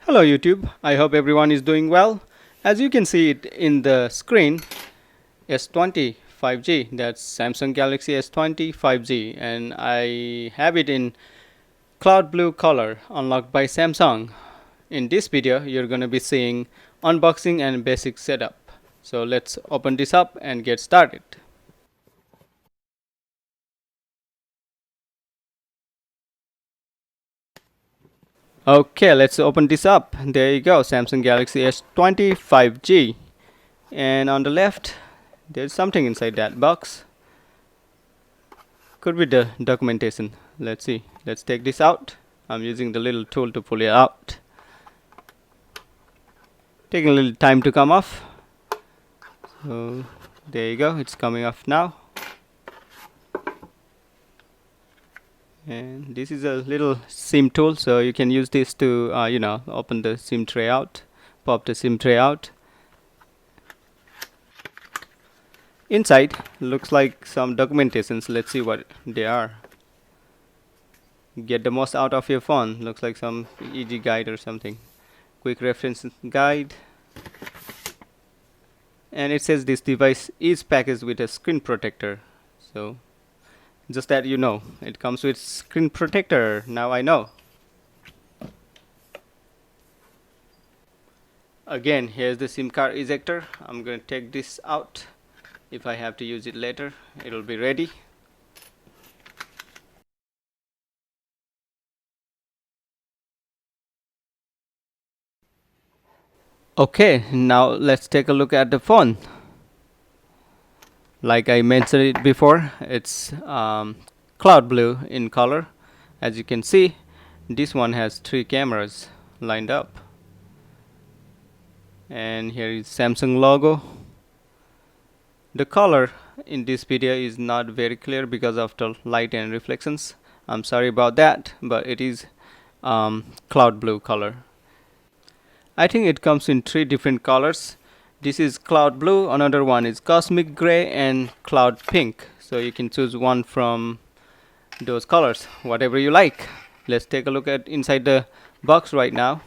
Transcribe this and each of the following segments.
Hello YouTube, I hope everyone is doing well. As you can see it in the screen, S20 5G, that's Samsung Galaxy S20 5G, and I have it in cloud blue color unlocked by Samsung. In this video you're going to be seeing unboxing and basic setup. So let's open this up and get started. Okay, let's open this up. There you go, Samsung Galaxy S20 5G. And on the left, there's something inside that box. Could be the documentation. Let's see. Let's take this out. I'm using the little tool to pull it out. Taking a little time to come off. So there you go. It's coming off now. And this is a little SIM tool, so you can use this to open the SIM tray out, pop the SIM tray out. Inside looks like some documentations. Let's see what they are. Get the most out of your phone. Looks like some easy guide or something. Quick reference guide. And it says this device is packaged with a screen protector. So just that you know, it comes with screen protector. Now I know. Again, here's the SIM card ejector. I'm going to take this out. If I have to use it later, it'll be ready. Okay, now let's take a look at the phone. Like I mentioned it before, it's cloud blue in color. As you can see, this one has 3 cameras lined up. And here is Samsung logo. The color in this video is not very clear because of the light and reflections. I'm sorry about that, but it is cloud blue color. I think it comes in 3 different colors. This is cloud blue, another one is cosmic gray, and cloud pink. So you can choose one from those colors, whatever you like. Let's take a look at inside the box right now.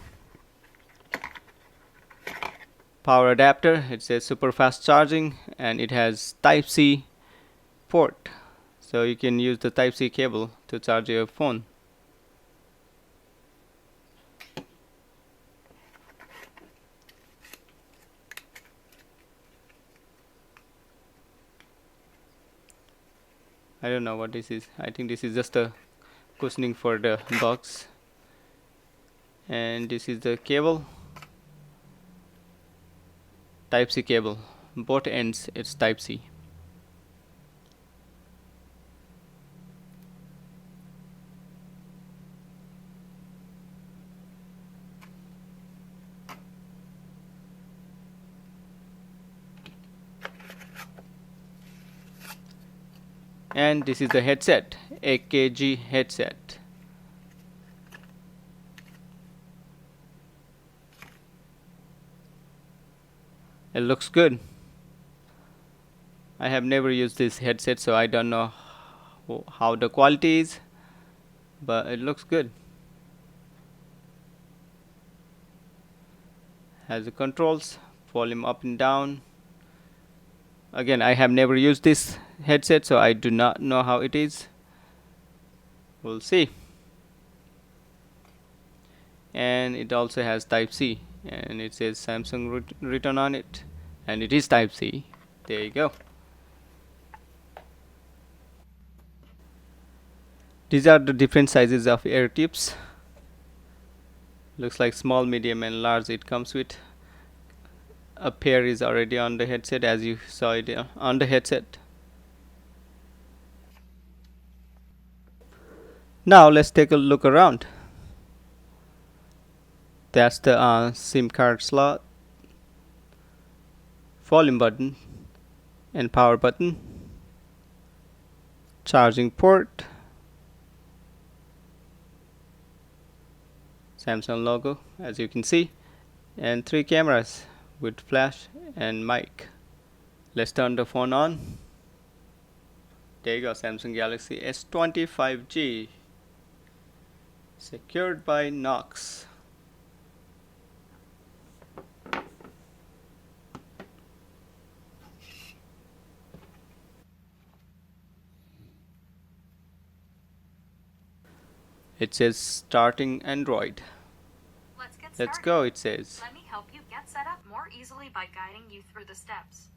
Power adapter, it says super fast charging, and it has Type-C port. So you can use the Type-C cable to charge your phone. I don't know what this is. I think this is just a cushioning for the box. And this is the cable. Type-C cable. Both ends it's Type-C. And this is the headset, AKG headset. It looks good. I have never used this headset, so I don't know how the quality is, but it looks good. Has the controls, volume up and down. Again, I have never used this headset, so I do not know how it is. We'll see. And it also has Type-C, and it says Samsung written on it, and it is Type-C. There you go. These are the different sizes of air tips. Looks like small, medium, and large. It comes with a pair is already on the headset, as you saw it on the headset. Now let's take a look around. That's the SIM card slot, volume button, and power button, charging port, Samsung logo as you can see, and 3 cameras with flash and mic. Let's turn the phone on. There you go, Samsung Galaxy S20 5G, secured by Knox. It says starting Android. Let's go, it says. Let me help you get set up more easily by guiding you through the steps.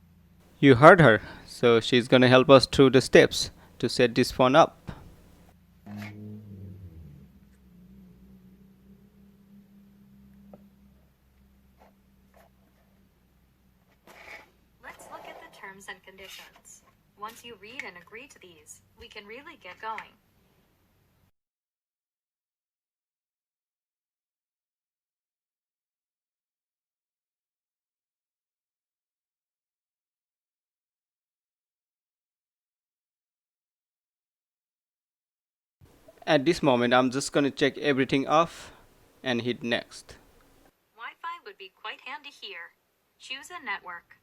You heard her. So she's gonna help us through the steps to set this phone up. Let's look at the terms and conditions. Once you read and agree to these, we can really get going. At this moment, I'm just gonna check everything off and hit next. Wi-Fi would be quite handy here. Choose a network.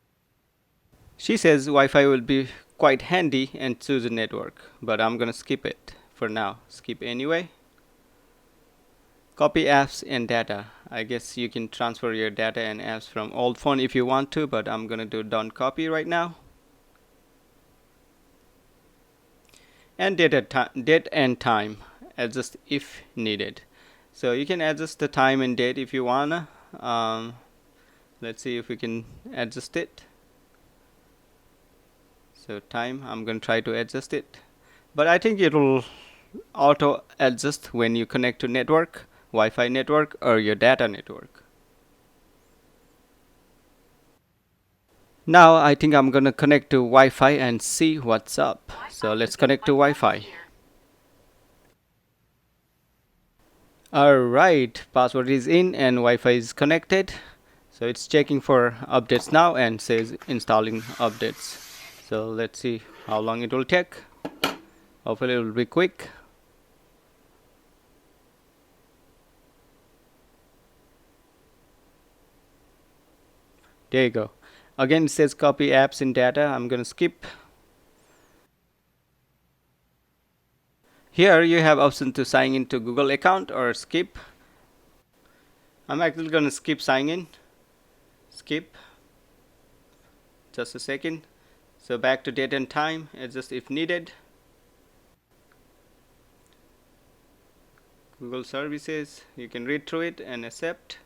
She says Wi-Fi will be quite handy and choose a network, but I'm gonna skip it for now. Skip anyway. Copy apps and data. I guess you can transfer your data and apps from old phone if you want to, but I'm gonna do don't copy right now. And date and time. Adjust if needed. So you can adjust the time and date if you wanna. Let's see if we can adjust it. So time, I'm gonna try to adjust it, but I think it will auto adjust when you connect to network, Wi-Fi network, or your data network. Now I think I'm gonna connect to Wi-Fi and see what's up. So let's connect to Wi-Fi. Alright, password is in and Wi-Fi is connected. So it's checking for updates now and says installing updates. So let's see how long it will take. Hopefully it will be quick. There you go. Again, it says copy apps and data. I'm gonna skip. Here you have option to sign in to Google account or skip. I'm actually gonna skip sign in. Skip. Just a second. So back to date and time, adjust if needed. Google services, you can read through it and accept.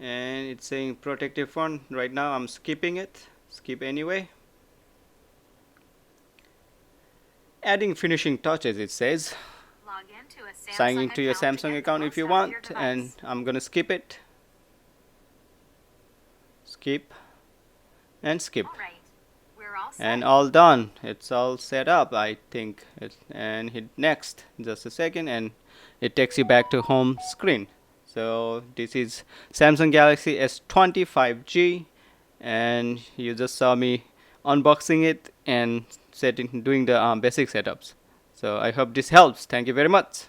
And it's saying protective phone. Right now I'm skipping it. Skip anyway. Adding finishing touches, it says. Log into a Samsung Sign into your account to Samsung get account the if you most out of your want, and device. I'm gonna skip it. Skip and skip. All right. We're all set. And all done. It's all set up, I think. And hit next. Just a second, and it takes you back to home screen. So this is Samsung Galaxy S20 5G, and you just saw me unboxing it and doing the basic setups. So I hope this helps. Thank you very much.